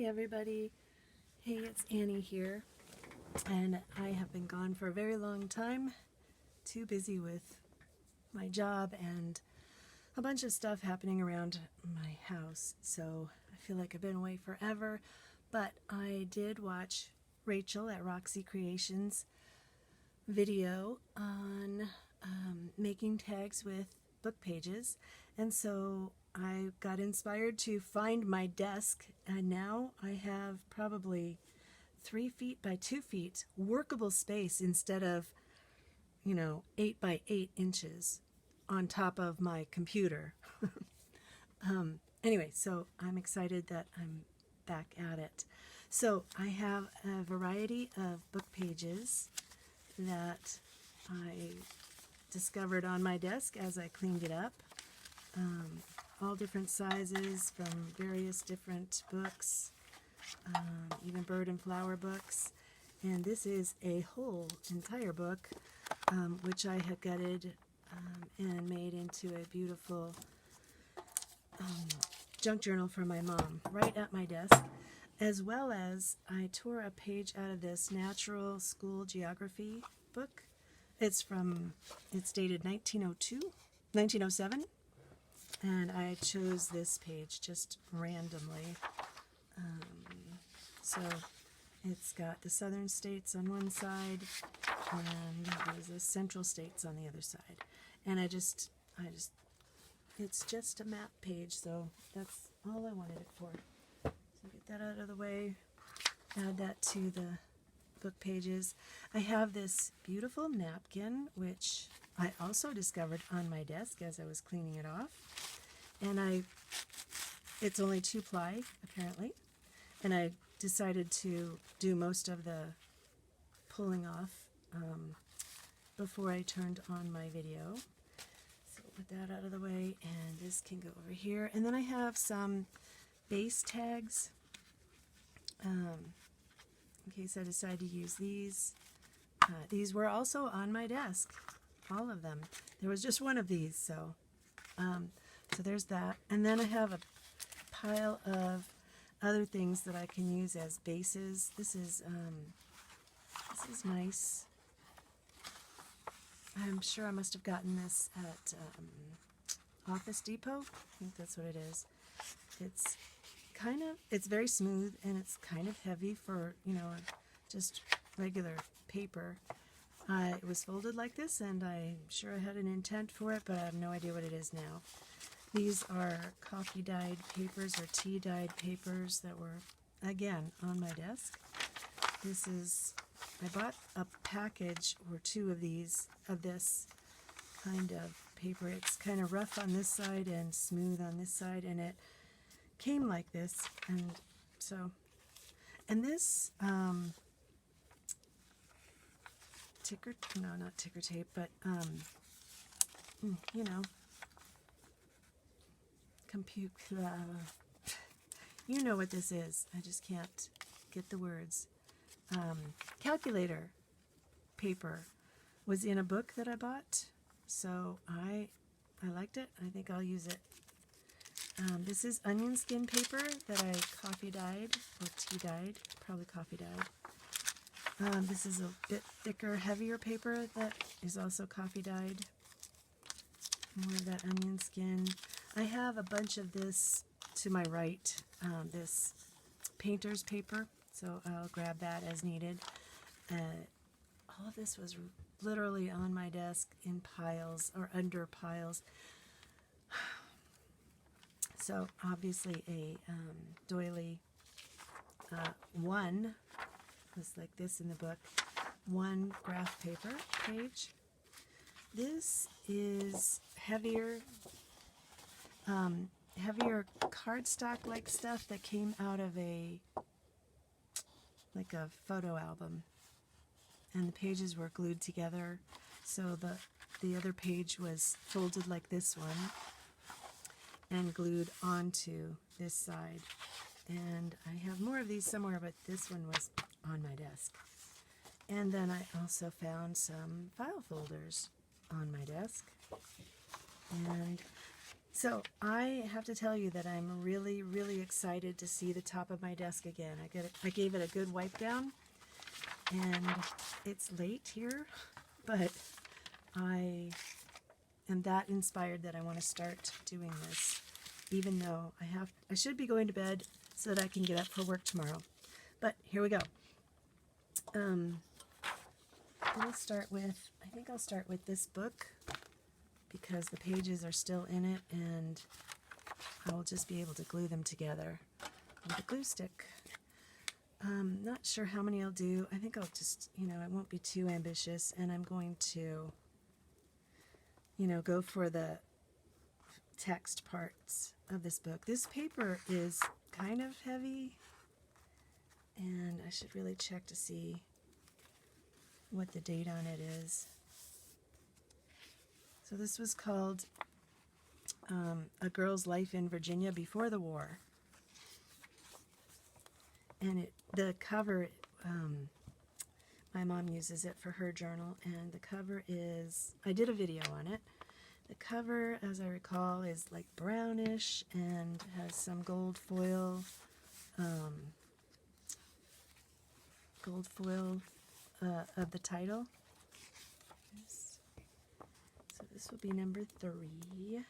Hi everybody. Hey, it's Annie here, and I have been gone for a very long time, too busy with my job and a bunch of stuff happening around my house, so I feel like I've been away forever, but I did watch Rachel at Roxy Creations video on making tags with book pages, and so I got inspired to find my desk, and now I have probably 3 feet by 2 feet workable space instead of 8 by 8 inches on top of my computer. Anyway, so I'm excited that I'm back at it. So I have a variety of book pages that I discovered on my desk as I cleaned it up. All different sizes from various different books, even bird and flower books. And this is a whole entire book, which I had gutted and made into a beautiful junk journal for my mom right at my desk, as well as I tore a page out of this natural school geography book. It's dated 1907, and I chose this page just randomly. So it's got the southern states on one side, and there's the central states on the other side. And it's just a map page, so that's all I wanted it for. So get that out of the way, add that to the book pages. I have this beautiful napkin, which I also discovered on my desk as I was cleaning it off. And it's only 2-ply, apparently. And I decided to do most of the pulling off before I turned on my video. So put that out of the way, and this can go over here. And then I have some base tags in case I decide to use these. These were also on my desk, all of them. There was just one of these, so there's that. And then I have a pile of other things that I can use as bases. This is nice. I'm sure I must have gotten this at Office Depot. I think that's what it is. It's very smooth, and it's kind of heavy for, just regular paper. It was folded like this, and I'm sure I had an intent for it, but I have no idea what it is now. These are coffee-dyed papers or tea-dyed papers that were, again, on my desk. I bought a package or 2 of these, of this kind of paper. It's kind of rough on this side and smooth on this side, and it came like this. And this not ticker tape, but you know what this is. I just can't get the words. Calculator paper was in a book that I bought, so I liked it. I think I'll use it. This is onion skin paper that I coffee dyed or tea dyed, probably coffee dyed. This is a bit thicker, heavier paper that is also coffee dyed. More of that onion skin. I have a bunch of this to my right, this painter's paper, so I'll grab that as needed. All of this was literally on my desk in piles or under piles. So obviously a doily 1 was like this in the book, 1 graph paper page. This is heavier cardstock like stuff that came out of a photo album, and the pages were glued together, so the other page was folded like this one and glued onto this side. And I have more of these somewhere, but this one was on my desk. And then I also found some file folders on my desk. And So I have to tell you that I'm really, really excited to see the top of my desk again. I gave it a good wipe down, and it's late here, but I am that inspired that I want to start doing this, even though I should be going to bed so that I can get up for work tomorrow. But here we go. I'll start with, I think I'll start with this book because the pages are still in it, and I will just be able to glue them together with a glue stick. Not sure how many I'll do. I think I'll just, I won't be too ambitious, and I'm going to, go for the text parts of this book. This paper is kind of heavy, and I should really check to see what the date on it is. So this was called A Girl's Life in Virginia Before the War. And the cover, my mom uses it for her journal, and the cover is, I did a video on it. The cover, as I recall, is like brownish and has some gold foil of the title. So this will be number 3.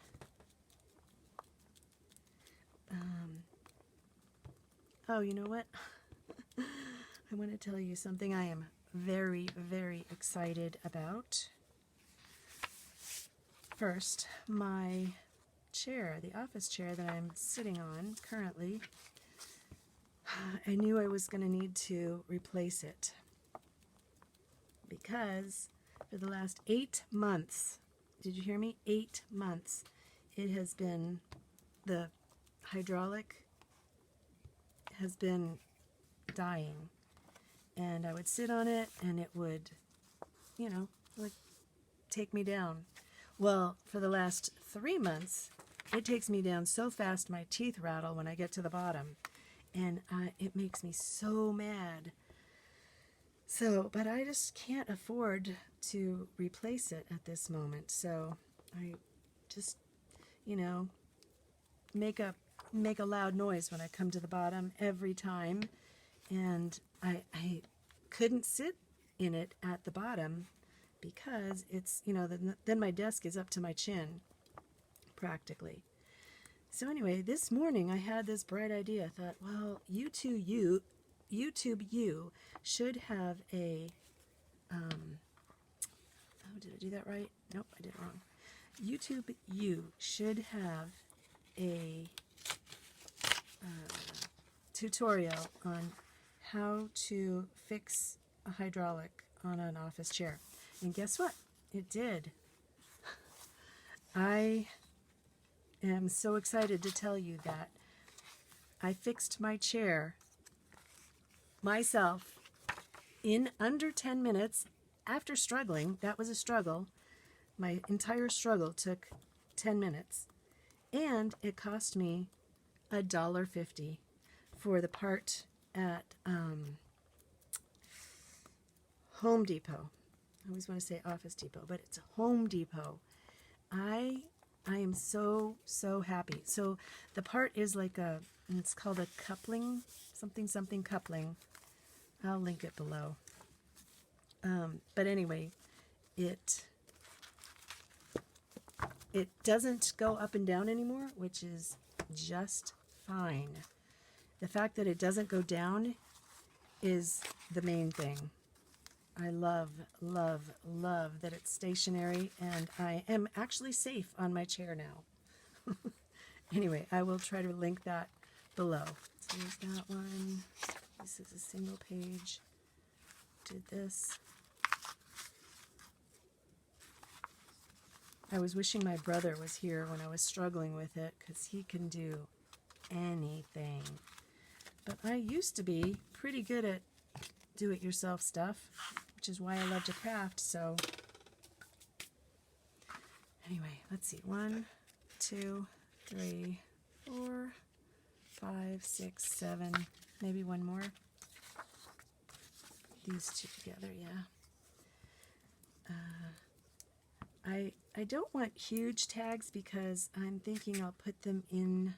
Oh, you know what? I want to tell you something I am very, very excited about. First, my chair, the office chair that I'm sitting on currently, I knew I was going to need to replace it because for the last 8 months, did you hear me? 8 months, it has been, the hydraulic has been dying, and I would sit on it and it would, would take me down. Well, for the last 3 months, it takes me down so fast my teeth rattle when I get to the bottom, and it makes me so mad. So, but I just can't afford to replace it at this moment, so I just, make a loud noise when I come to the bottom every time, and I couldn't sit in it at the bottom because it's, then my desk is up to my chin, practically. So anyway, this morning I had this bright idea. I thought, well, YouTube U should have a, oh, did I do that right? Nope, I did it wrong. YouTube U should have a tutorial on how to fix a hydraulic on an office chair. And guess what? It did. I am so excited to tell you that I fixed my chair myself in under 10 minutes after struggling. That was a struggle. My entire struggle took 10 minutes. And it cost me $1.50 for the part at Home Depot. I always want to say Office Depot, but it's Home Depot. I am so happy. So the part is like it's called a coupling, something coupling. I'll link it below. But anyway, it doesn't go up and down anymore, which is just fine. The fact that it doesn't go down is the main thing. I love that it's stationary, and I am actually safe on my chair now. Anyway, I will try to link that below. So there's that one. This is a single page. Did this. I was wishing my brother was here when I was struggling with it, because he can do anything. But I used to be pretty good at do-it-yourself stuff, which is why I love to craft. So anyway, let's see. 1, 2, 3, 4, 5, 6, 7, maybe one more. These two together, yeah. I don't want huge tags because I'm thinking I'll put them in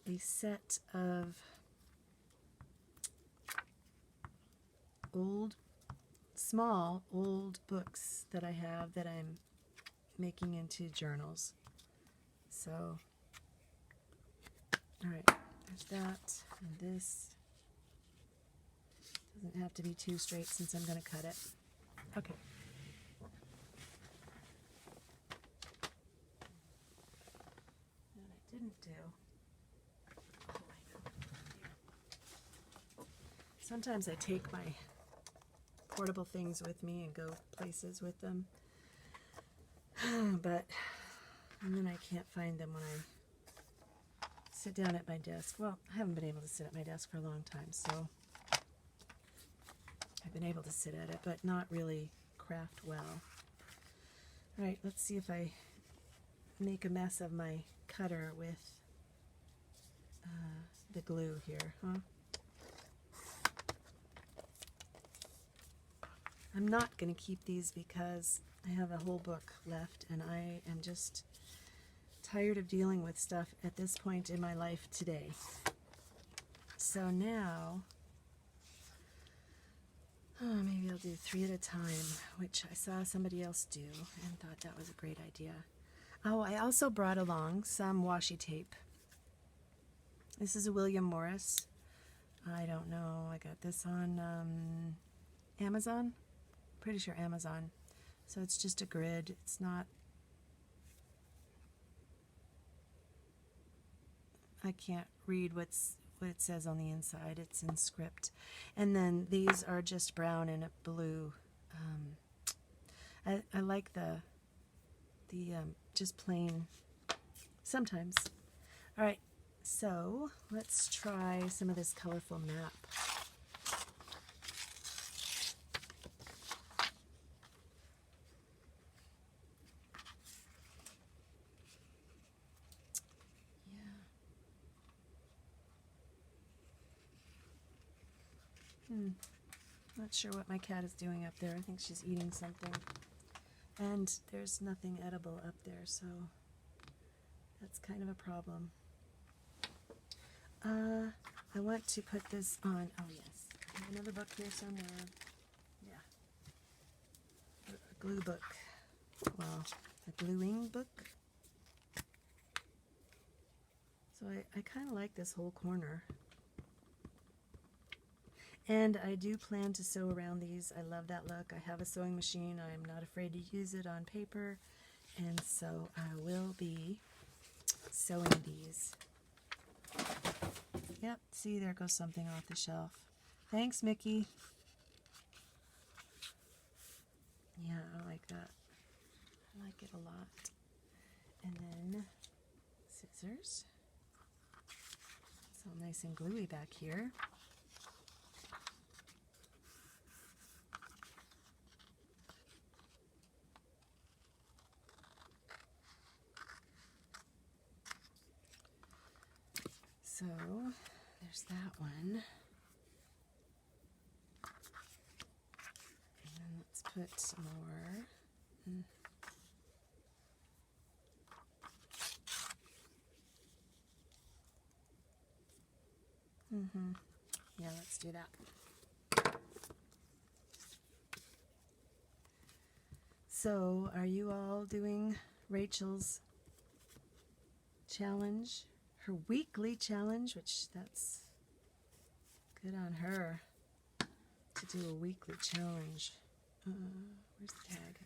a set of small old books that I have that I'm making into journals. So, all right, there's that, and this doesn't have to be too straight since I'm going to cut it. Okay. What I didn't do. Oh, I know. Sometimes I take my portable things with me and go places with them, but and then I can't find them when I sit down at my desk. Well, I haven't been able to sit at my desk for a long time, so I've been able to sit at it, but not really craft well. All right, let's see if I make a mess of my cutter with the glue here, huh? I'm not going to keep these because I have a whole book left, and I am just tired of dealing with stuff at this point in my life today. So now, maybe I'll do 3 at a time, which I saw somebody else do and thought that was a great idea. Oh, I also brought along some washi tape. This is a William Morris. I don't know, I got this on Amazon. Pretty sure Amazon. So it's just a grid. It's not, I can't read what it says on the inside. It's in script. And then these are just brown and a blue. I like the just plain sometimes. All right, so let's try some of this colorful map. Not sure what my cat is doing up there. I think she's eating something. And there's nothing edible up there, so that's kind of a problem. I want to put this on. Oh, yes. I have another book here somewhere. Yeah. A glue book. Well, a gluing book. So I kind of like this whole corner. And I do plan to sew around these. I love that look. I have a sewing machine. I'm not afraid to use it on paper. And so I will be sewing these. Yep, see, there goes something off the shelf. Thanks, Mickey. Yeah, I like that. I like it a lot. And then scissors. It's all nice and gluey back here. So there's that one. And then let's put some more. Yeah, let's do that. So, are you all doing Rachel's challenge? Her weekly challenge, which that's good on her to do a weekly challenge. Where's the tag?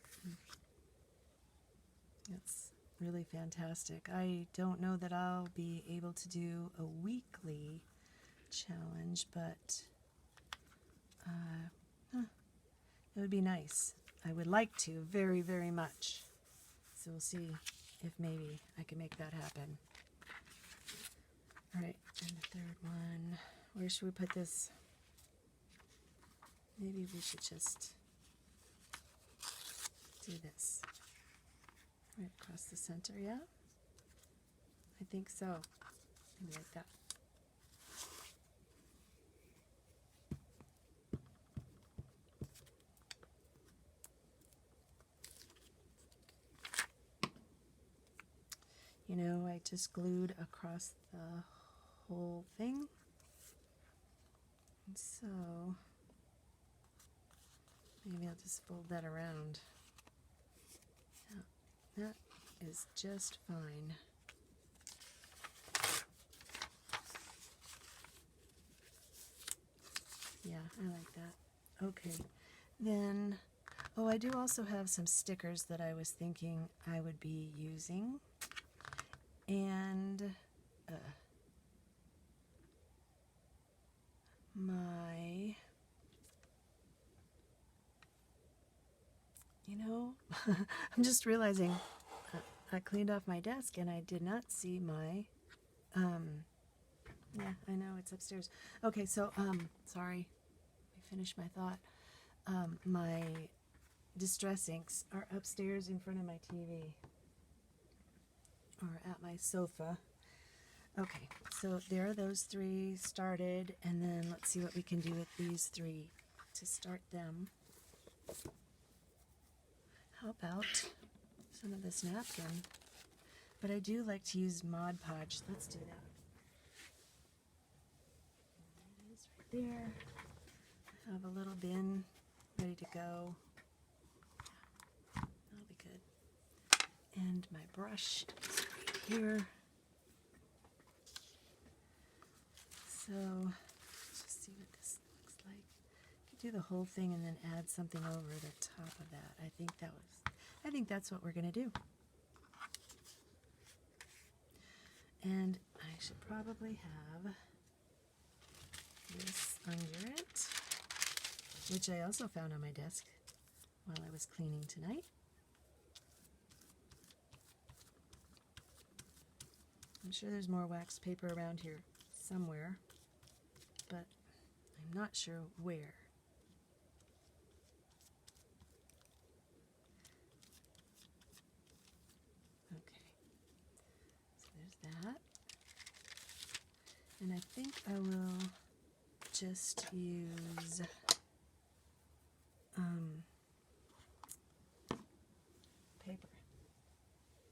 That's really fantastic. I don't know that I'll be able to do a weekly challenge, but it would be nice. I would like to very, very much. So we'll see if maybe I can make that happen. All right, and the third one. Where should we put this? Maybe we should just do this. Right across the center, yeah? I think so. Maybe like that. you know, I just glued across the whole thing. And so maybe I'll just fold that around. Yeah, that is just fine. Yeah, I like that. Okay, then, oh, I do also have some stickers that I was thinking I would be using. And you know, I'm just realizing I cleaned off my desk and I did not see my, yeah, I know, it's upstairs. Okay, so, sorry, I finished my thought. My distress inks are upstairs in front of my TV, or at my sofa. Okay, so there are those three started, and then let's see what we can do with these three to start them. How about some of this napkin? But I do like to use Mod Podge. Let's do that. There it is right there. I have a little bin ready to go. That'll be good. And my brush is right here. So let's just see what this looks like. You could do the whole thing and then add something over the top of that. I think that's what we're gonna do. And I should probably have this under it, which I also found on my desk while I was cleaning tonight. I'm sure there's more wax paper around here somewhere, but I'm not sure where. Okay, so there's that. And I think I will just use paper.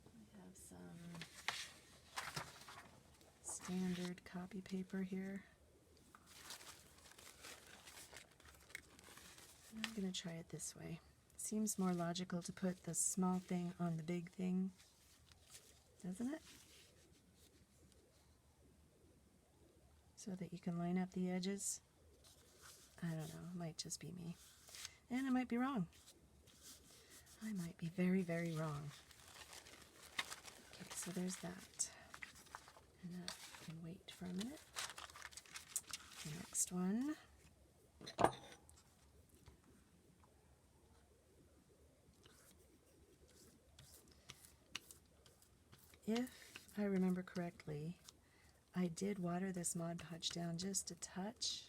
I have some standard copy paper here. And I'm going to try it this way. Seems more logical to put the small thing on the big thing, doesn't it? So that you can line up the edges. I don't know, it might just be me. And I might be wrong. I might be very, very wrong. Okay, so there's that. And that can wait for a minute. The next one. If I remember correctly, I did water this Mod Podge down just a touch,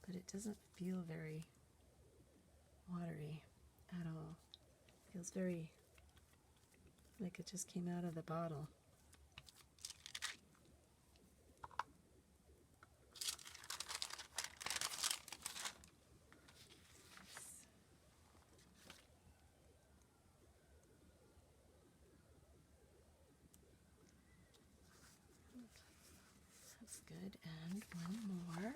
but it doesn't feel very watery at all. It feels very like it just came out of the bottle. That's good. And one more.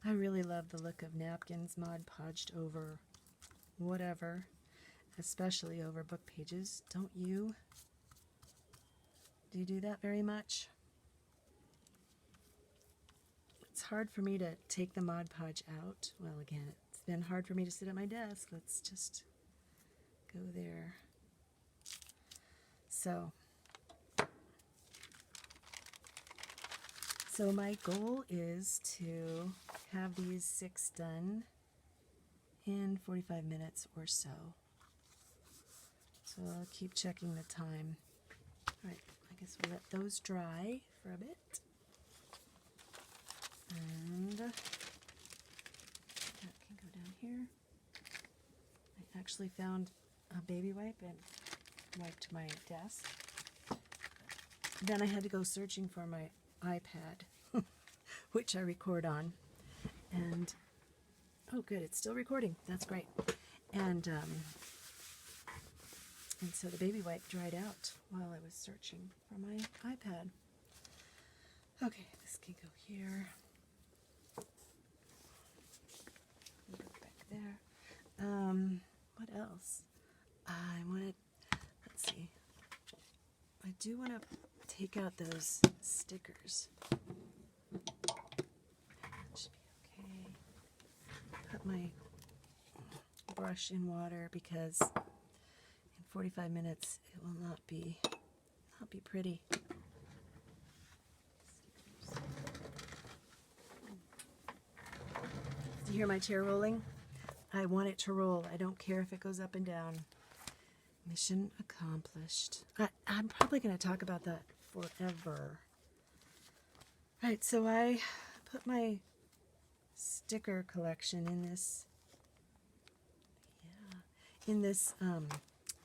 I really love the look of napkins Mod Podged over whatever, especially over book pages. Don't you? Do you do that very much? It's hard for me to take the Mod Podge out. Well, again, it's been hard for me to sit at my desk. Let's just go there. So my goal is to have these 6 done in 45 minutes or so. So I'll keep checking the time. All right, I guess we'll let those dry for a bit. And that can go down here. I actually found a baby wipe and wiped my desk. Then I had to go searching for my iPad. which I record on. And, oh good, it's still recording. That's great. And so the baby wipe dried out while I was searching for my iPad. Okay, this can go here. Go back there. What else? I wanted, let's see. I do want to take out those stickers. That should be okay. Put my brush in water because in 45 minutes it will not be pretty. Do you hear my chair rolling? I want it to roll. I don't care if it goes up and down. Mission accomplished. I'm probably going to talk about that forever. Right, so I put my sticker collection in this, in this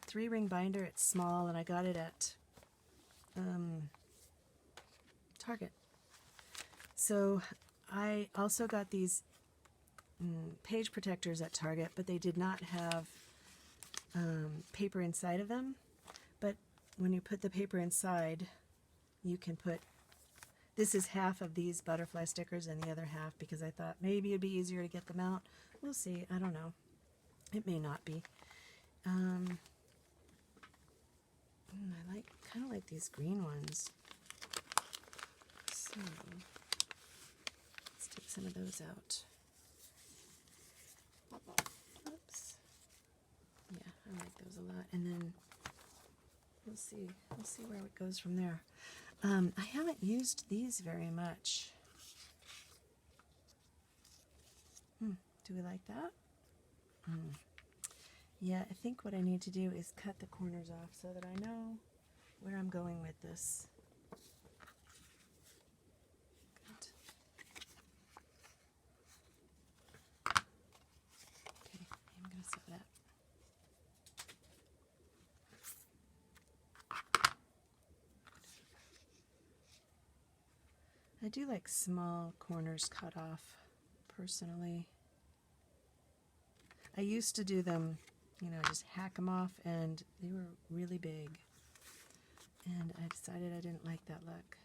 3-ring binder. It's small, and I got it at Target. So I also got these page protectors at Target, but they did not have paper inside of them. But when you put the paper inside, you can put, this is half of these butterfly stickers and the other half, because I thought maybe it'd be easier to get them out. We'll see. I don't know. It may not be. I kind of like these green ones. So let's take some of those out. Oops. Yeah, I like those a lot. And then we'll see where it goes from there. I haven't used these very much. Do we like that? Yeah, I think what I need to do is cut the corners off so that I know where I'm going with this. Good. Okay, I'm going to sew that. I do like small corners cut off, personally. I used to do them, just hack them off, and they were really big. And I decided I didn't like that look.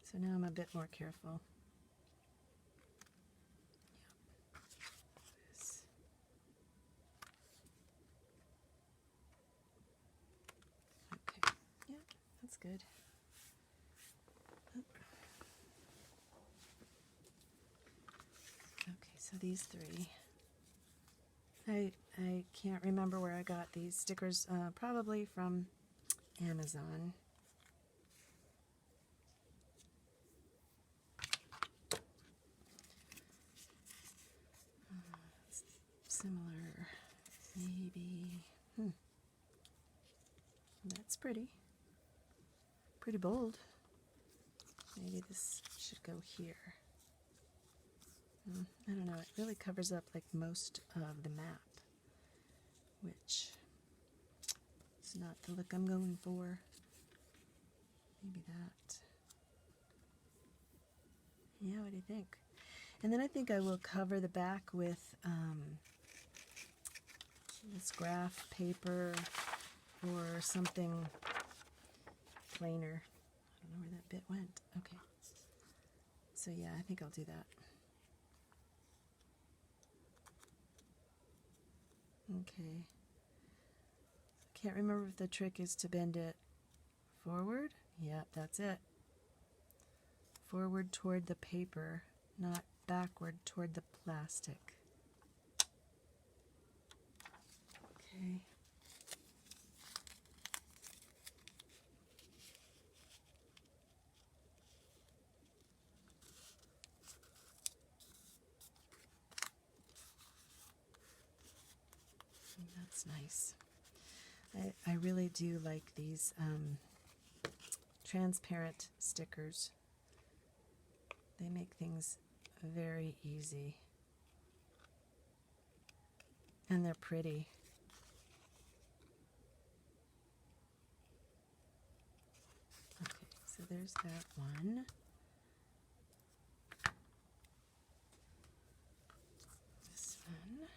So now I'm a bit more careful. Okay, yeah, that's good. Okay, so these 3. I can't remember where I got these stickers, probably from Amazon. Similar, maybe. That's pretty. Pretty bold. Maybe this should go here. I don't know, it really covers up like most of the map, which is not the look I'm going for. Maybe that. Yeah, what do you think? And then I think I will cover the back with this graph paper or something plainer. I don't know where that bit went. Okay. So yeah, I think I'll do that. Okay. Can't remember if the trick is to bend it forward. Yep, that's it. Forward toward the paper, not backward toward the plastic. Okay. That's nice. I really do like these transparent stickers. They make things very easy. And they're pretty. Okay, so there's that one. This one.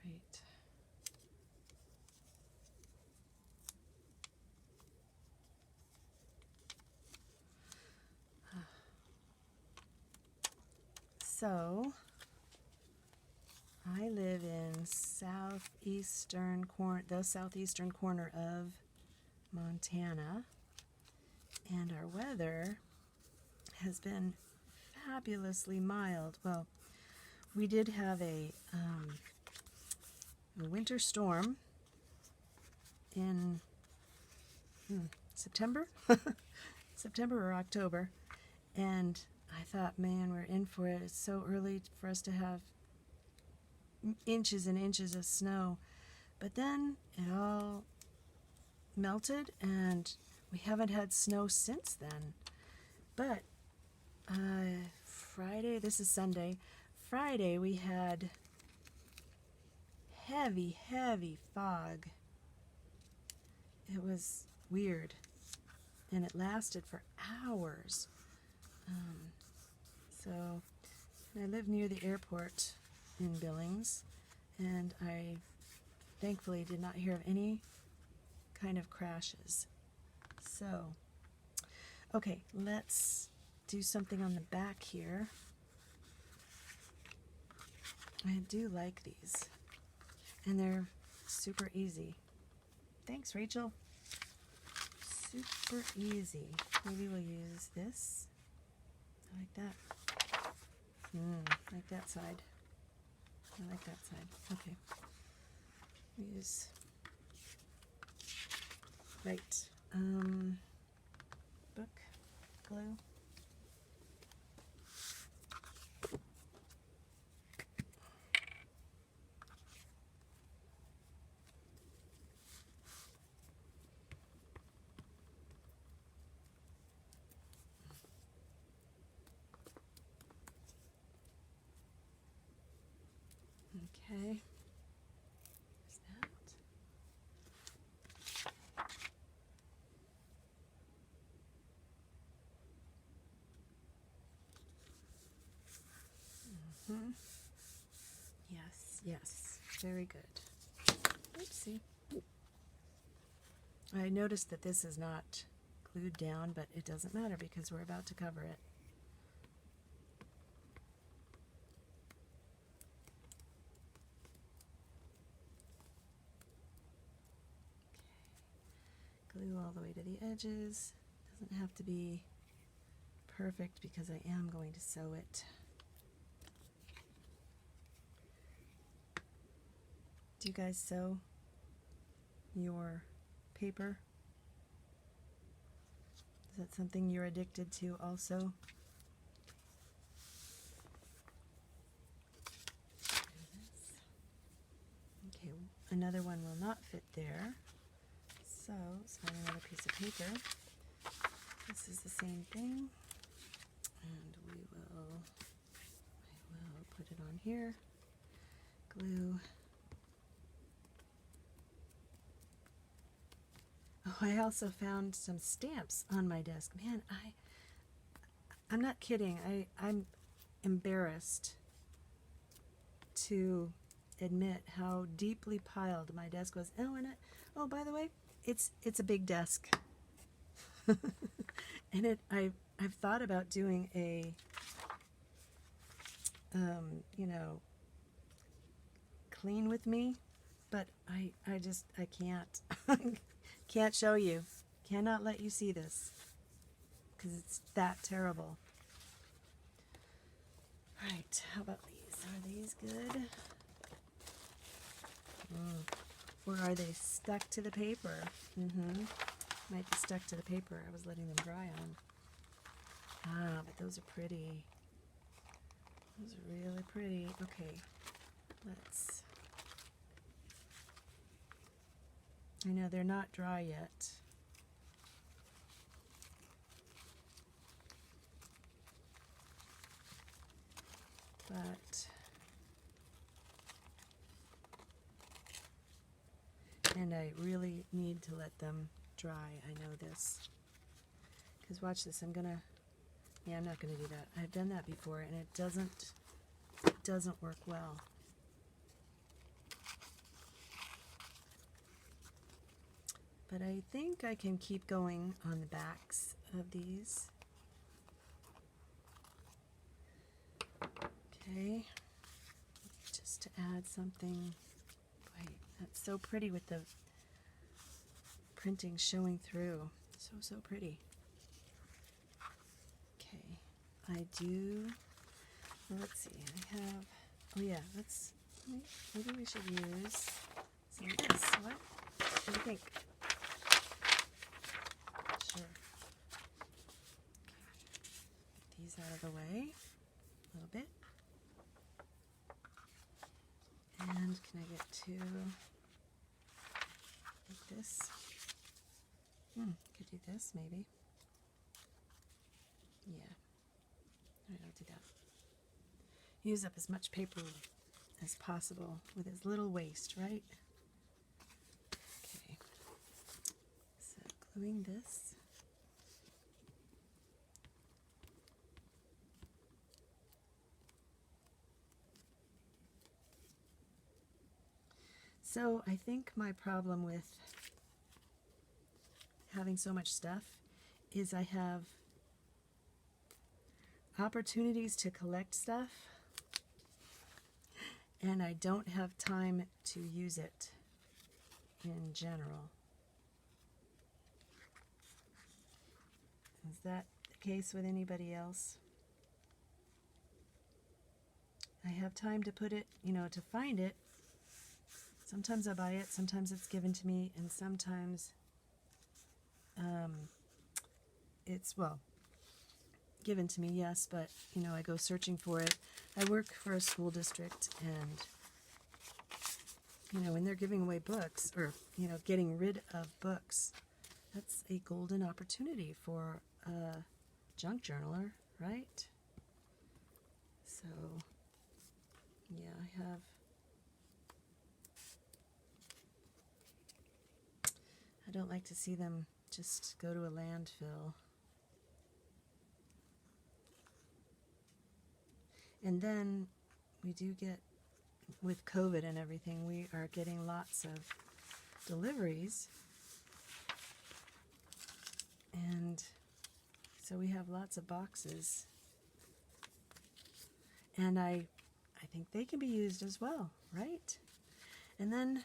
Great. So, I live in the southeastern corner of Montana, and our weather has been fabulously mild. Well, we did have a winter storm in September, September or October, and I thought, man, we're in for it. It's so early for us to have inches and inches of snow. But then it all melted, and we haven't had snow since then. But Friday, this is Sunday, Friday we had heavy, heavy fog. It was weird, and it lasted for hours. So I live near the airport in Billings, and I thankfully did not hear of any kind of crashes. So, okay, let's do something on the back here. I do like these, and they're super easy. Thanks, Rachel. Super easy. Maybe we'll use this. I like that. Like that side. I like that side. Okay. Use. Right. Book. Glue. Okay. There's that. Yes, yes. Very good. Oopsie. I noticed that this is not glued down, but it doesn't matter because we're about to cover it. Glue all the way to the edges. Doesn't have to be perfect because I am going to sew it. Do you guys sew your paper? Is that something you're addicted to also? Okay, another one will not fit there. So, let's find another piece of paper. This is the same thing. And I will put it on here. Glue. Oh, I also found some stamps on my desk. Man, I'm not kidding. I'm embarrassed to admit how deeply piled my desk was. Oh, by the way, it's a big desk. And I've thought about doing a clean with me, but I can't. Can't show you. Cannot let you see this because it's that terrible. Right, how about these? Are these good? Or are they stuck to the paper? Might be stuck to the paper. I was letting them dry on. Ah, but those are pretty. Those are really pretty. Okay, let's... I know they're not dry yet. But... And I really need to let them dry. I know this. Because watch this, I'm not gonna do that. I've done that before and it doesn't work well. But I think I can keep going on the backs of these. Okay, just to add something. Boy, that's so pretty with the printing showing through. So pretty. Okay, I do, well, let's see, I have, oh yeah, maybe we should use some of this. What do you think? Sure. Get these out of the way a little bit. And can I get to like this? Could do this maybe. Yeah. Alright, I'll do that. Use up as much paper as possible with as little waste, right? Okay. So gluing this. So I think my problem with having so much stuff is I have opportunities to collect stuff and I don't have time to use it in general. Is that the case with anybody else? I have time to put it, to find it. Sometimes I buy it, sometimes it's given to me, and sometimes it's, well, given to me, yes, but, I go searching for it. I work for a school district, and, when they're giving away books, or, getting rid of books, that's a golden opportunity for a junk journaler, right? So, yeah, I don't like to see them just go to a landfill. And then we do get, with COVID and everything, we are getting lots of deliveries. And so we have lots of boxes. And I think they can be used as well, right? And then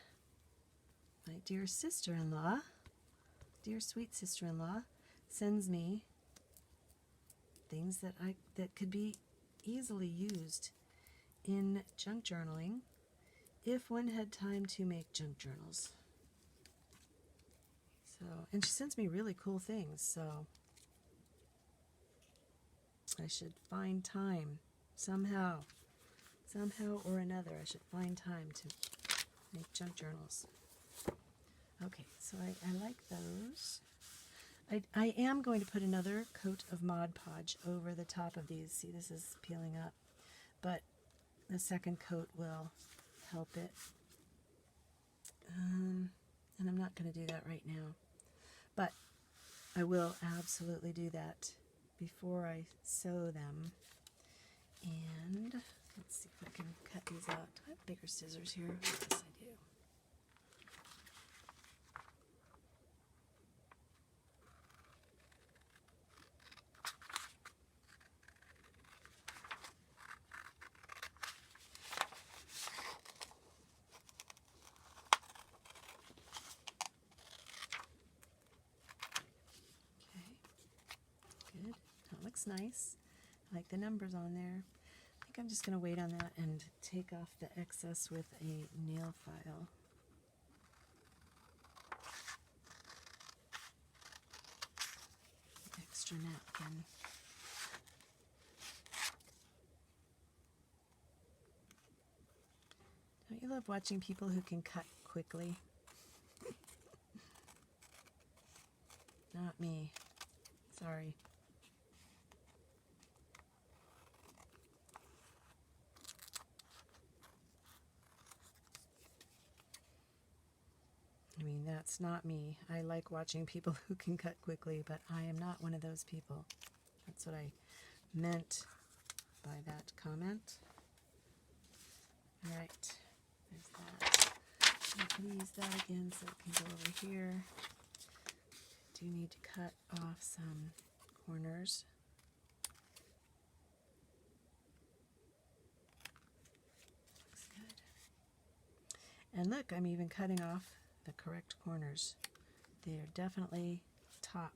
my dear sister-in-law, dear sweet sister-in-law, sends me things that could be easily used in junk journaling if one had time to make junk journals. So, and she sends me really cool things, so I should find time somehow or another. I should find time to make junk journals. Okay, so I like those. I am going to put another coat of Mod Podge over the top of these. See, this is peeling up, but the second coat will help it. And I'm not going to do that right now, but I will absolutely do that before I sew them. And let's see if I can cut these out. Do I have bigger scissors here? Yes, I do. Good. That looks nice. I like the numbers on there. I think I'm just going to wait on that and take off the excess with a nail file. Extra napkin. Don't you love watching people who can cut quickly? Not me. Sorry. I mean, that's not me. I like watching people who can cut quickly, but I am not one of those people. That's what I meant by that comment. All right, there's that. I can use that again so it can go over here. I do need to cut off some corners. Looks good. And look, I'm even cutting off the correct corners. They are definitely top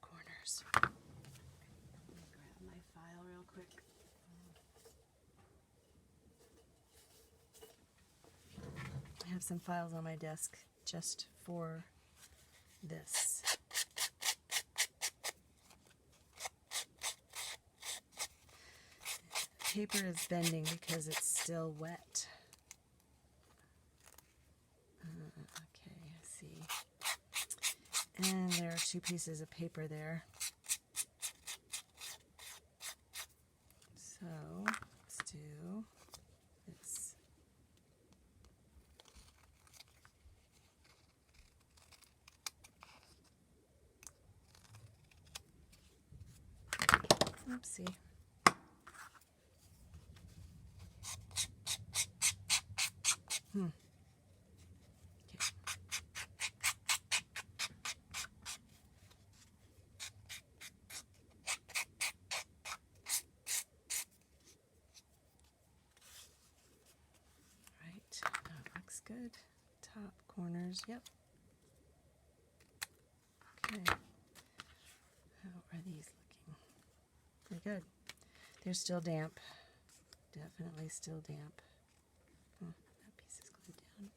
corners. Let me grab my file real quick. I have some files on my desk just for this. Paper is bending because it's still wet. Okay, I see. And there are 2 pieces of paper there. So let's do this. Oopsie. Okay. Right, that looks good. Top corners, yep. Okay. How are these looking? Pretty good. They're still damp. Definitely still damp. Oh, that piece is glued down.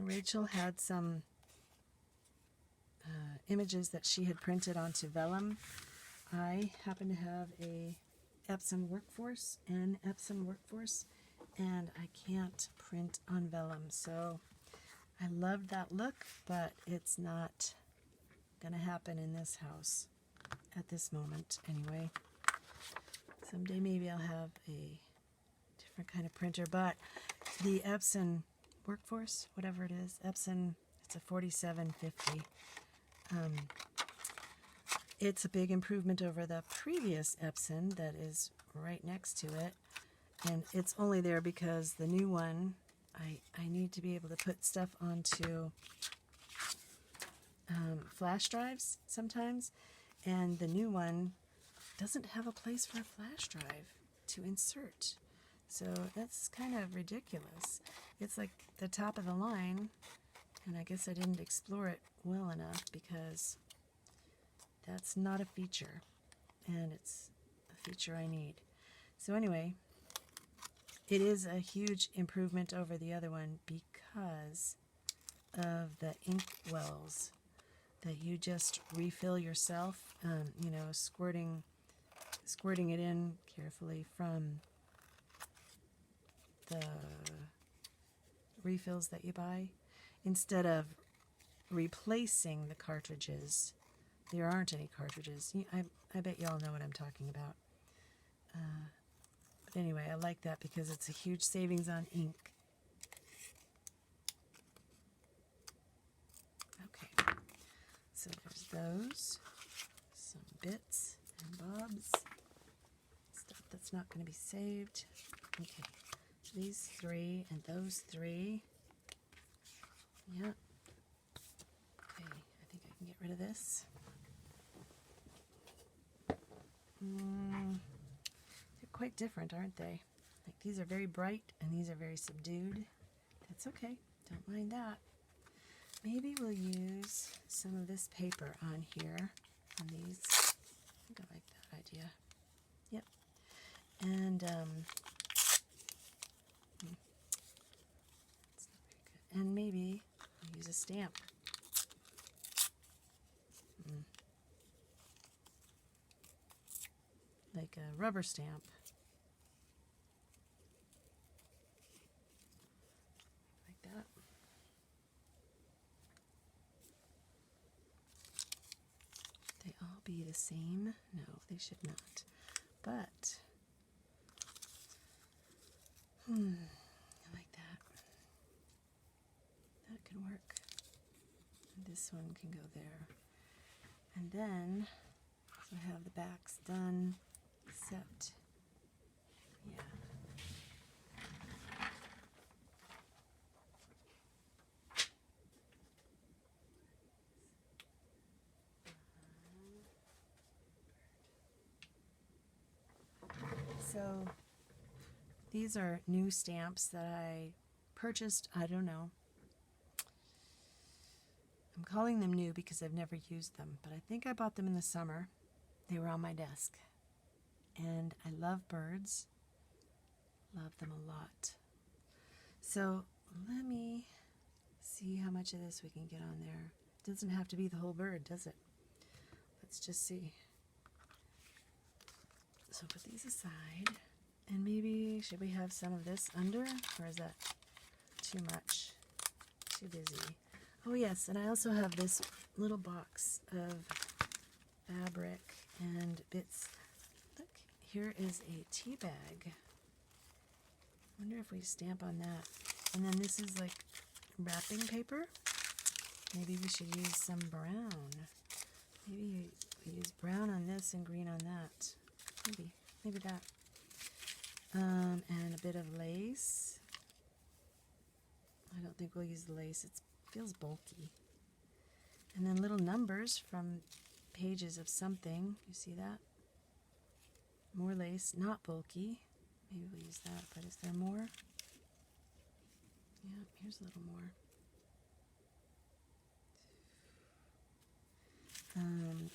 Rachel had some images that she had printed onto vellum. I happen to have a Epson Workforce, and I can't print on vellum, so I love that look, but it's not gonna happen in this house at this moment anyway. Someday maybe I'll have a different kind of printer, but the Epson Workforce, whatever it is, Epson, it's a 4750. It's a big improvement over the previous Epson that is right next to it, and it's only there because the new one, I need to be able to put stuff onto flash drives sometimes, and the new one doesn't have a place for a flash drive to insert. So that's kind of ridiculous. It's like the top of the line, and I guess I didn't explore it well enough because that's not a feature, and it's a feature I need. So anyway, it is a huge improvement over the other one because of the ink wells that you just refill yourself, you know, squirting it in carefully from the refills that you buy, instead of replacing the cartridges. There aren't any cartridges. I bet you all know what I'm talking about. But anyway, I like that because it's a huge savings on ink. Okay, so there's those, some bits and bobs, stuff that's not going to be saved. Okay, these 3 and those 3. Yeah. Okay, I think I can get rid of this. They're quite different, aren't they? Like, these are very bright and these are very subdued. That's okay. Don't mind that. Maybe we'll use some of this paper on here, on these. I think I like that idea. Yep. And, that's not very good. And maybe I'll use a stamp. Like a rubber stamp. Like that. the same? No, they should not. But, I like that. That can work. And this one can go there. And then, so I have the backs done, except, yeah. So these are new stamps that I purchased, I don't know. I'm calling them new because I've never used them, but I think I bought them in the summer. They were on my desk. And I love birds. Love them a lot. So let me see how much of this we can get on there. It doesn't have to be the whole bird, does it? Let's just see. So put these aside, and maybe, should we have some of this under, or is that too much? Too busy. Oh yes, and I also have this little box of fabric and bits. Look, here is a tea bag. I wonder if we stamp on that. And then this is like wrapping paper. Maybe we should use some brown. Maybe we use brown on this and green on that. Maybe that. And a bit of lace. I don't think we'll use the lace. It feels bulky. And then little numbers from pages of something. You see that? More lace, not bulky. Maybe we'll use that, but is there more? Yeah, here's a little more.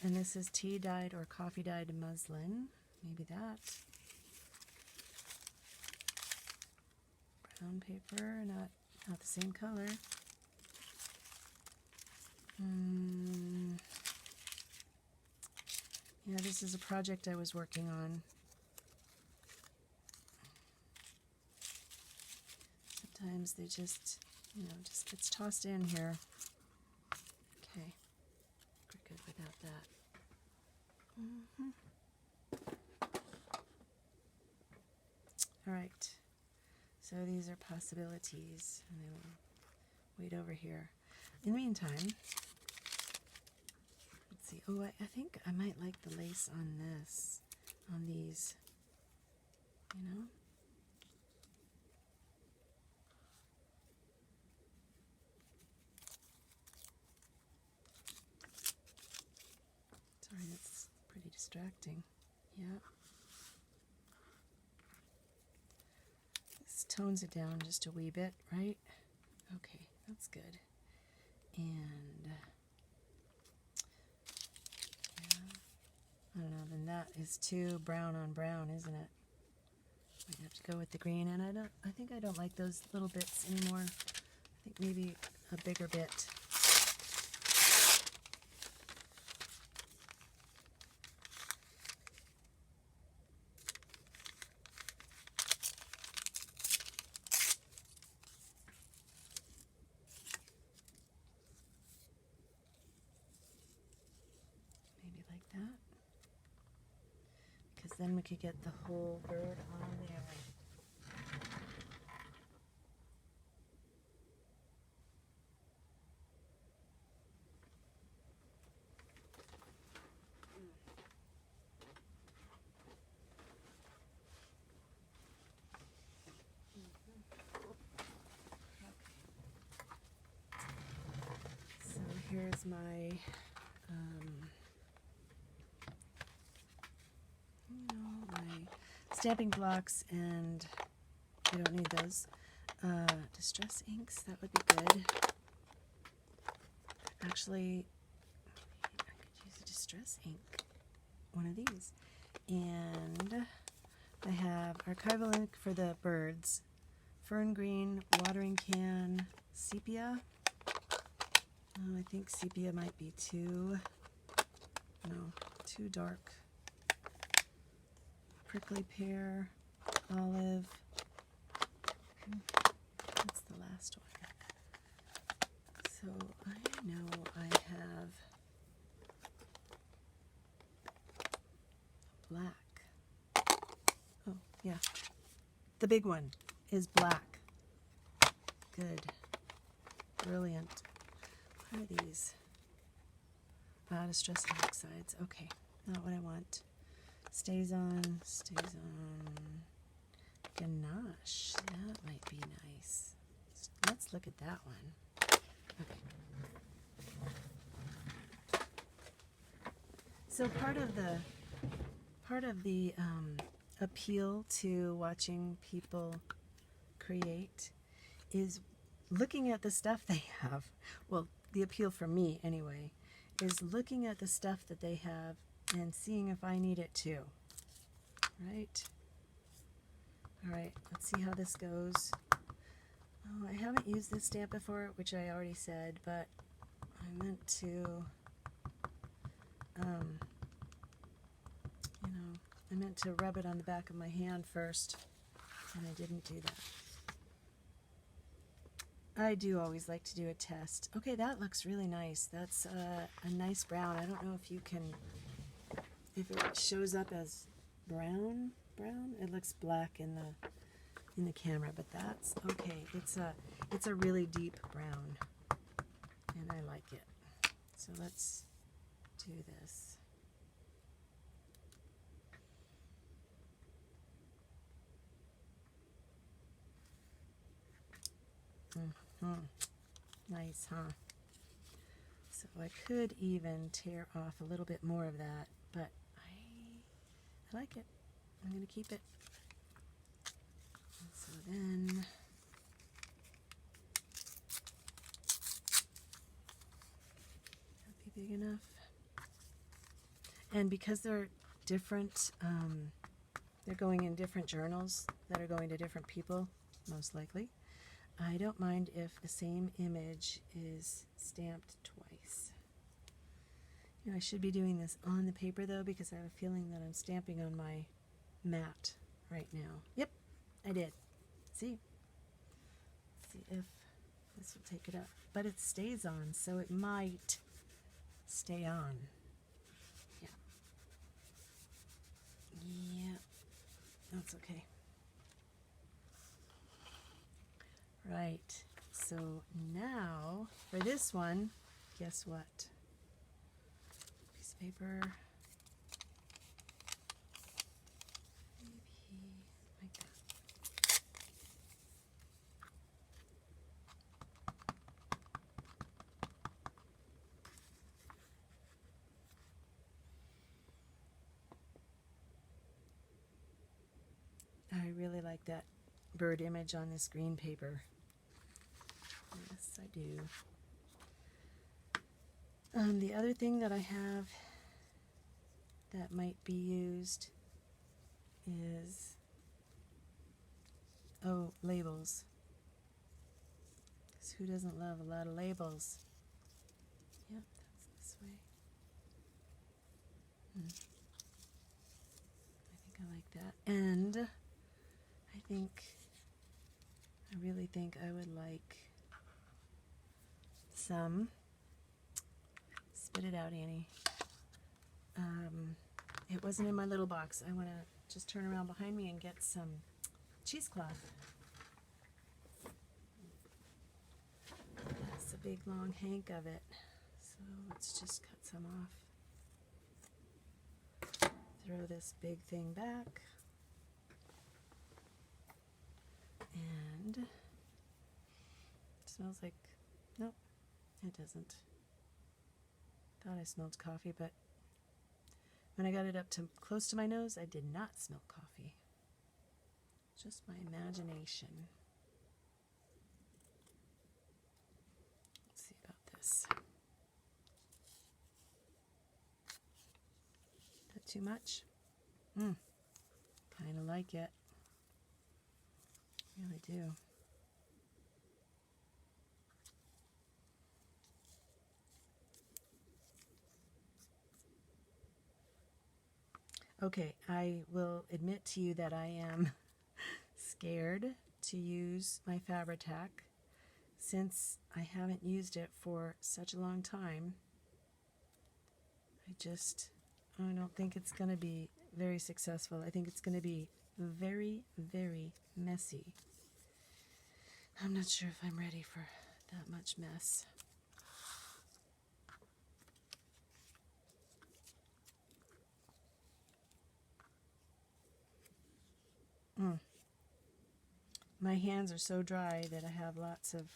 And this is tea dyed or coffee dyed muslin. Maybe that. Brown paper, not the same color. Yeah, this is a project I was working on. Sometimes they just, just gets tossed in here. Okay, we're good without that. All right, so these are possibilities, and they will wait over here. In the meantime, let's see. Oh, I think I might like the lace on this, on these, Sorry, that's pretty distracting. Yeah. This tones it down just a wee bit, right? Okay, that's good. And, yeah, I don't know, then that is too brown on brown, isn't it? Might have to go with the green, and I think I don't like those little bits anymore. I think maybe a bigger bit. Maybe like that. Because then we could get the whole bird on there. So here's my my stamping blocks, and I don't need those. Distress inks, that would be good. Actually, I could use a distress ink, one of these. And I have archival ink for the birds, fern green, watering can, sepia. I think sepia might be too dark. Prickly pear, olive. That's the last one. So I know I have black. Oh, yeah. The big one is black. Good. Brilliant. What are these? Distress oxides. Okay, not what I want. Stays on. Ganache. That might be nice. Let's look at that one. Okay. So part of the appeal to watching people create is looking at the stuff they have. Well, the appeal for me anyway is looking at the stuff that they have and seeing if I need it too. Right? All right, let's see how this goes. Oh, I haven't used this stamp before, which I already said, but I meant to, I meant to rub it on the back of my hand first, and I didn't do that. I do always like to do a test. Okay, that looks really nice. That's a nice brown. I don't know if you can, if it shows up as brown. It looks black in the camera, but that's okay. It's a really deep brown, and I like it. So let's do this. Nice, huh? So I could even tear off a little bit more of that, but I like it. I'm going to keep it. And so then that'd be big enough. And because they're different, they're going in different journals that are going to different people, most likely. I don't mind if the same image is stamped twice. You know, I should be doing this on the paper though, because I have a feeling that I'm stamping on my mat right now. Yep, I did. See? Let's see if this will take it up. But it stays on, so it might stay on. Yeah. Yeah, that's okay. Right, so now for this one, guess what? Piece of paper. Maybe like that. I really like that bird image on this green paper. Yes, I do. The other thing that I have that might be used is, labels. 'Cause who doesn't love a lot of labels? Yep, that's this way. I think I like that. And I really think I would like some, spit it out, Annie. It wasn't in my little box. I want to just turn around behind me and get some cheesecloth. That's a big long hank of it. So let's just cut some off. Throw this big thing back. And it smells like, nope, it doesn't. Thought I smelled coffee, but when I got it up to close to my nose, I did not smell coffee. Just my imagination. Let's see about this. Is that too much? Kind of like it. Really do. Okay, I will admit to you that I am scared to use my Fabri-Tac since I haven't used it for such a long time. I don't think it's going to be very successful. I think it's going to be very, very messy. I'm not sure if I'm ready for that much mess. My hands are so dry that I have lots of,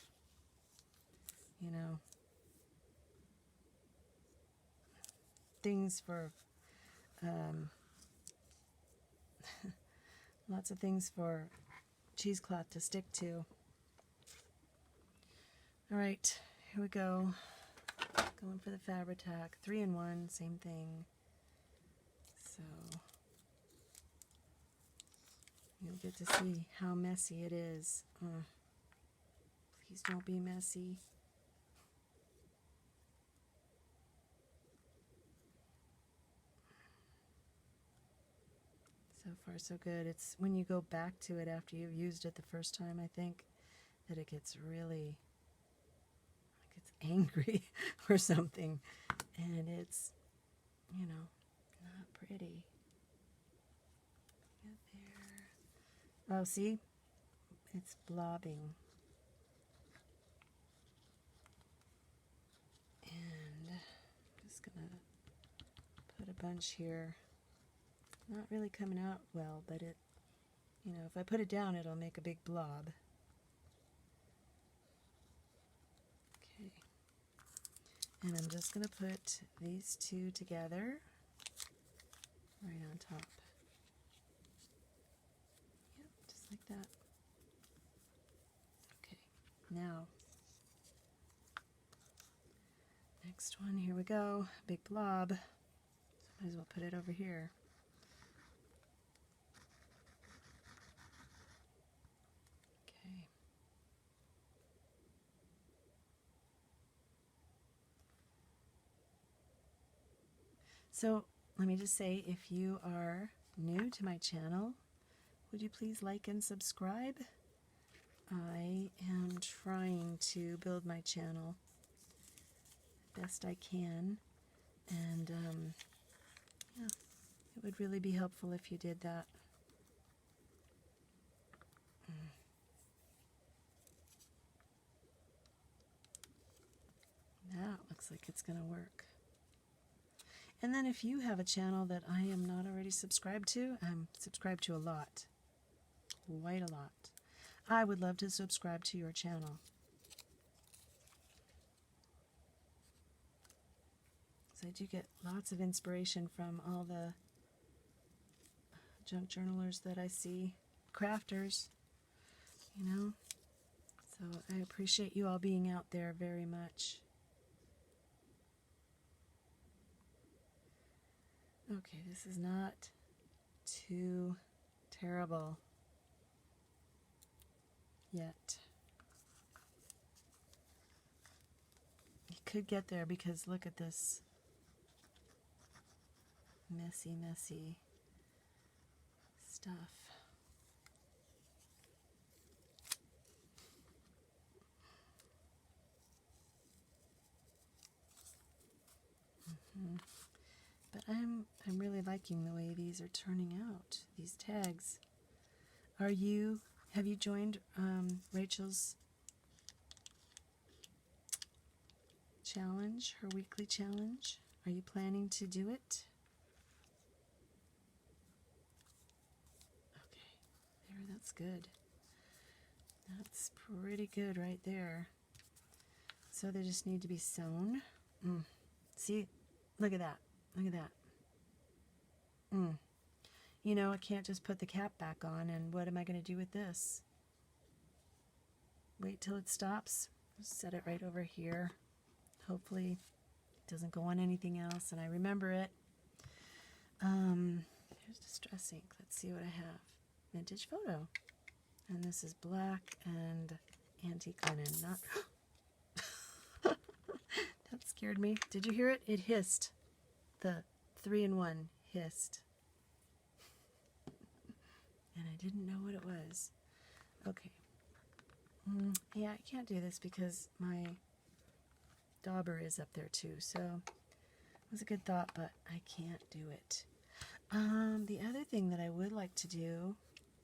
things for, lots of things for cheesecloth to stick to. All right, here we go. Going for the Fabri-Tac, 3-in-1, same thing. So you'll get to see how messy it is. Please don't be messy. So far so good. It's when you go back to it after you've used it the first time, I think, that it gets really, like it's angry or something. And it's, not pretty. Get there. Oh, see? It's blobbing. And I'm just going to put a bunch here. Not really coming out well, but it, if I put it down, it'll make a big blob. Okay. And I'm just going to put these two together right on top. Yep, just like that. Okay, now, next one, here we go. Big blob. So might as well put it over here. Okay. So let me just say, if you are new to my channel, would you please like and subscribe? I am trying to build my channel best I can, and yeah, it would really be helpful if you did that. That looks like it's going to work. And then if you have a channel that I am not already subscribed to, I'm subscribed to a lot, quite a lot. I would love to subscribe to your channel. So I do get lots of inspiration from all the junk journalers that I see, crafters, So I appreciate you all being out there very much. Okay, this is not too terrible yet. You could get there because look at this messy, messy stuff. But I'm really liking the way these are turning out, these tags. Have you joined Rachel's challenge, her weekly challenge? Are you planning to do it? Okay, there, that's good. That's pretty good right there. So they just need to be sewn. See, look at that. Look at that. I can't just put the cap back on, and what am I going to do with this? Wait till it stops. Just set it right over here. Hopefully it doesn't go on anything else, and I remember it. Here's Distress Ink. Let's see what I have. Vintage Photo. And this is black and antique linen. Not that scared me. Did you hear it? It hissed. The 3-in-1 hissed. And I didn't know what it was. Okay. Yeah, I can't do this because my dauber is up there too. So it was a good thought, but I can't do it. The other thing that I would like to do,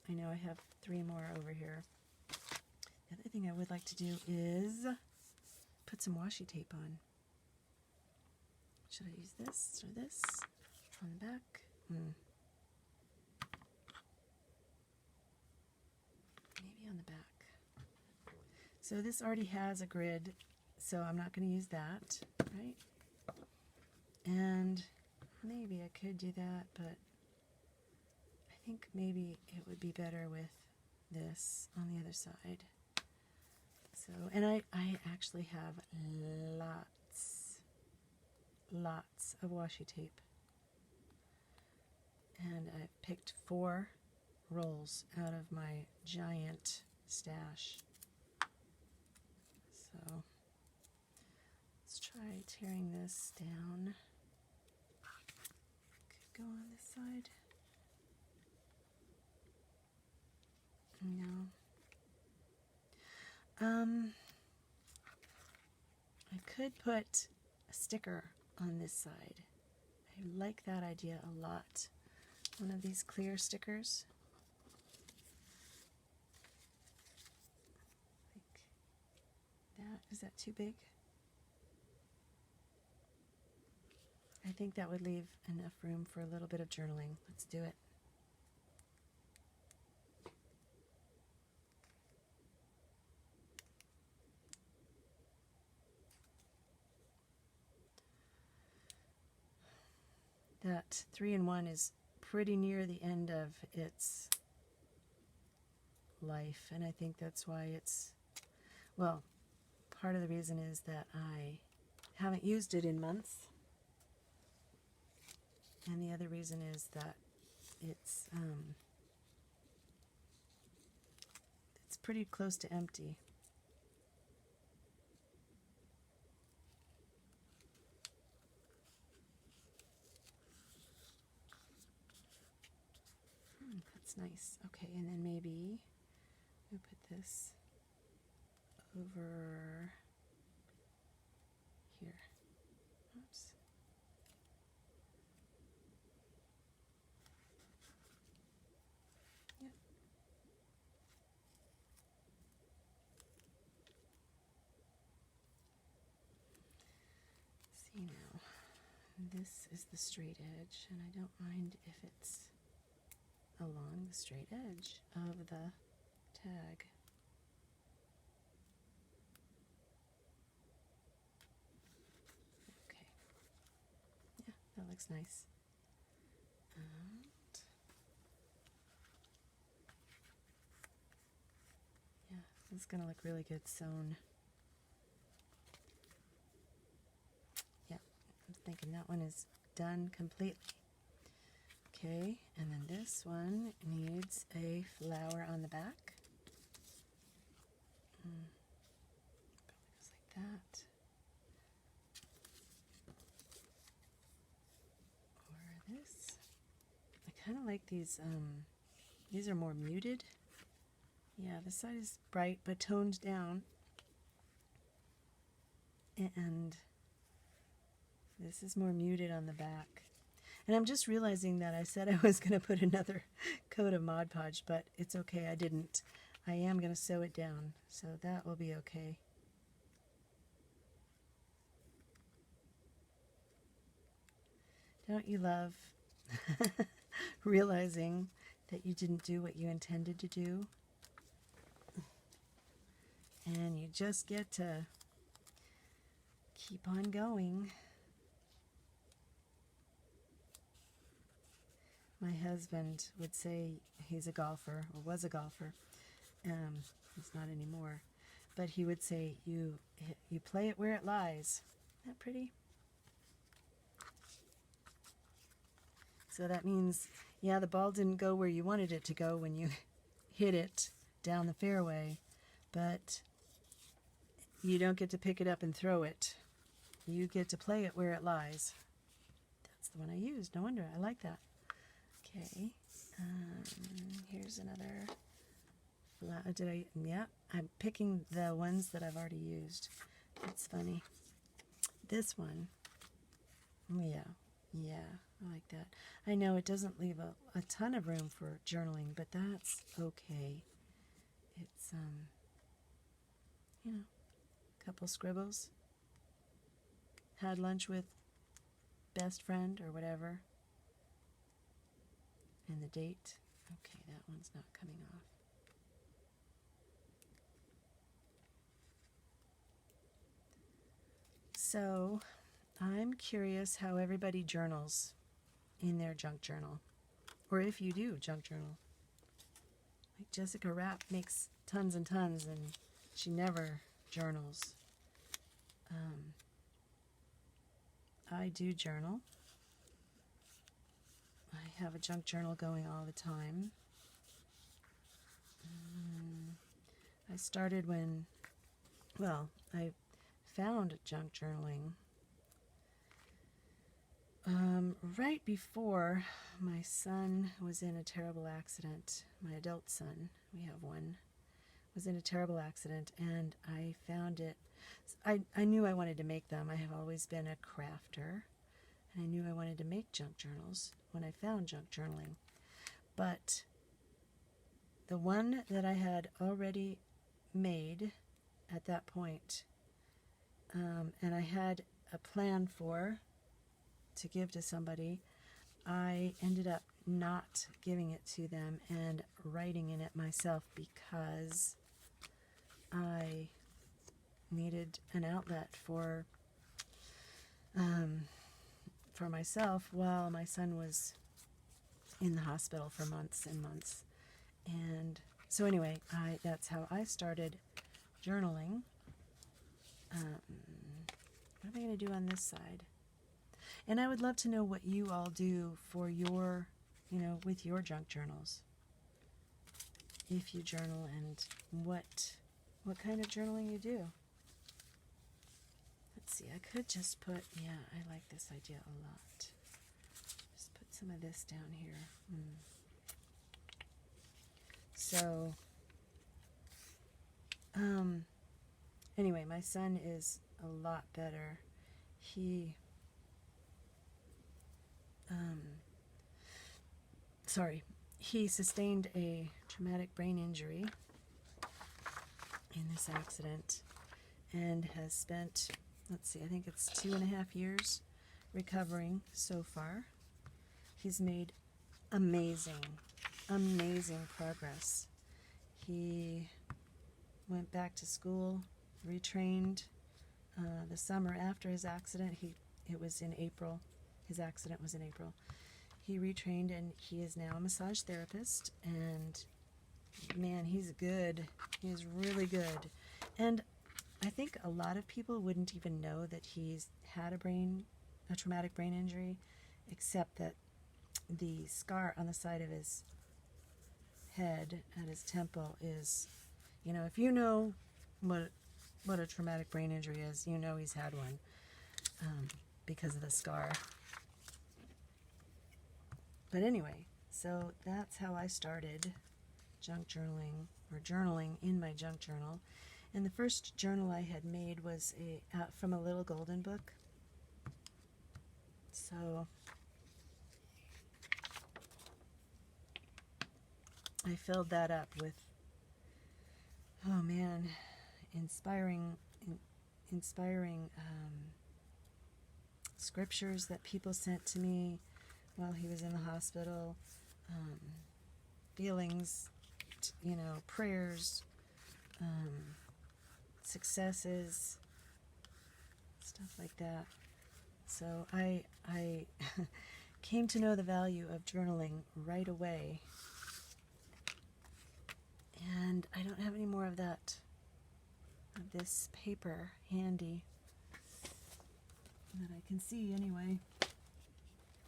I know I have 3 more over here. The other thing I would like to do is put some washi tape on. Should I use this or this on the back? Maybe on the back. So this already has a grid, so I'm not going to use that, right? And maybe I could do that, but I think maybe it would be better with this on the other side. So, and I actually have lots of washi tape. And I picked 4 rolls out of my giant stash. So let's try tearing this down. Could go on this side. No. I could put a sticker on this side. I like that idea a lot. One of these clear stickers. Like that. Is that too big? I think that would leave enough room for a little bit of journaling. Let's do it. That 3-in-1 is pretty near the end of its life, and I think that's why it's, well, part of the reason is that I haven't used it in months, and the other reason is that it's pretty close to empty. That's nice. Okay, and then maybe we'll put this over here. Oops. Yep. See now, this is the straight edge, and I don't mind if it's along the straight edge of the tag. Okay. Yeah, that looks nice. And yeah, this is going to look really good sewn. Yeah, I'm thinking that one is done completely. Okay, and then this one needs a flower on the back. Probably goes like that. Or this. I kind of like these are more muted. Yeah, this side is bright but toned down. And this is more muted on the back. And I'm just realizing that I said I was going to put another coat of Mod Podge, but it's okay, I didn't. I am going to sew it down, so that will be okay. Don't you love realizing that you didn't do what you intended to do? And you just get to keep on going. My husband would say, he's a golfer, or was a golfer. He's not anymore. But he would say, you play it where it lies. Isn't that pretty? So that means, yeah, the ball didn't go where you wanted it to go when you hit it down the fairway, but you don't get to pick it up and throw it. You get to play it where it lies. That's the one I used. No wonder. I like that. Okay, here's another flower. Yeah, I'm picking the ones that I've already used. That's funny. This one, yeah, I like that. I know it doesn't leave a ton of room for journaling, but that's okay. It's, you know, a couple scribbles. Had lunch with best friend or whatever. And the date. Okay, that one's not coming off. So, I'm curious how everybody journals in their junk journal. Or if you do junk journal. Like Jessica Rapp makes tons and tons and she never journals. I do journal. I have a junk journal going all the time. I started when, well, I found junk journaling right before my son was in a terrible accident. My adult son, we have one, was in a terrible accident, and I found it. I knew I wanted to make them. I have always been a crafter, and I knew I wanted to make junk journals when I found junk journaling. But the one that I had already made at that point, and I had a plan for to give to somebody, I ended up not giving it to them and writing in it myself because I needed an outlet for myself while my son was in the hospital for months and months. And so anyway, that's how I started journaling. What am I going to do on this side? And I would love to know what you all do for your, with your junk journals. If you journal, and what kind of journaling you do. Let's see, I could just put, I like this idea a lot. Just put some of this down here. So, anyway, my son is a lot better. He sustained a traumatic brain injury in this accident and has spent, I think it's 2.5 years recovering so far. He's made amazing progress. He went back to school, retrained the summer after his accident. It was in April. His accident was in April. He retrained and he is now a massage therapist, and man, he's good. He's really good. And I think a lot of people wouldn't even know that he's had a traumatic brain injury, except that the scar on the side of his head at his temple is, if you know what a traumatic brain injury is, he's had one because of the scar. But anyway, so that's how I started junk journaling, or journaling in my junk journal. And the first journal I had made was from a Little Golden book. So I filled that up with, inspiring scriptures that people sent to me while he was in the hospital, feelings, prayers, successes, stuff like that. So I came to know the value of journaling right away. And I don't have any more of this paper handy that I can see anyway.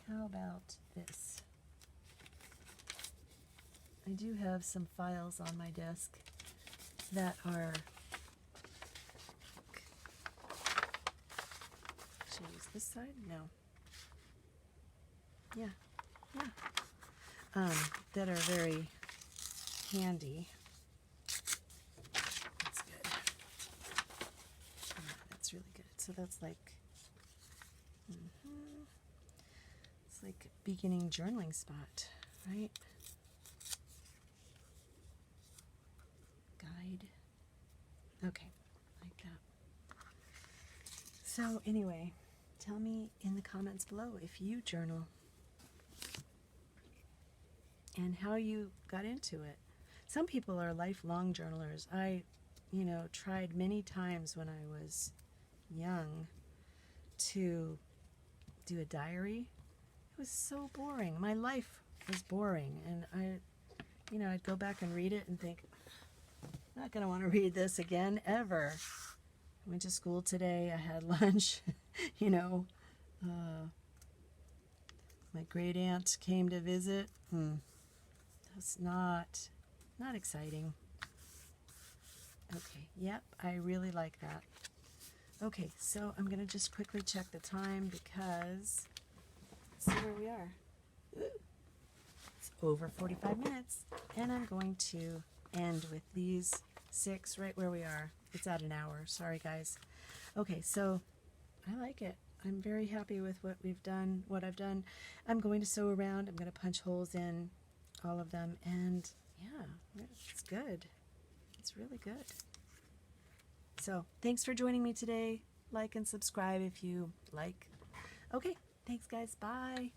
How about this? I do have some files on my desk that are, should I use this side? No. Yeah. That are very handy. That's good. That's really good. So that's like, It's like beginning journaling spot, right? Guide. Okay, like that. So anyway, tell me in the comments below if you journal and how you got into it. Some people are lifelong journalers. I, tried many times when I was young to do a diary. It was so boring. My life was boring, and I'd go back and read it and think, I'm not going to want to read this again ever. I went to school today. I had lunch. My great aunt came to visit. That's not exciting. Okay, yep, I really like that. Okay, so I'm going to just quickly check the time because let's see where we are. It's over 45 minutes, and I'm going to end with these 6 right where we are. It's at an hour. Sorry, guys. Okay, so I like it. I'm very happy with what I've done. I'm going to sew around. I'm going to punch holes in all of them, and yeah, it's good. It's really good. So thanks for joining me today. Like and subscribe if you like. Okay, thanks guys. Bye.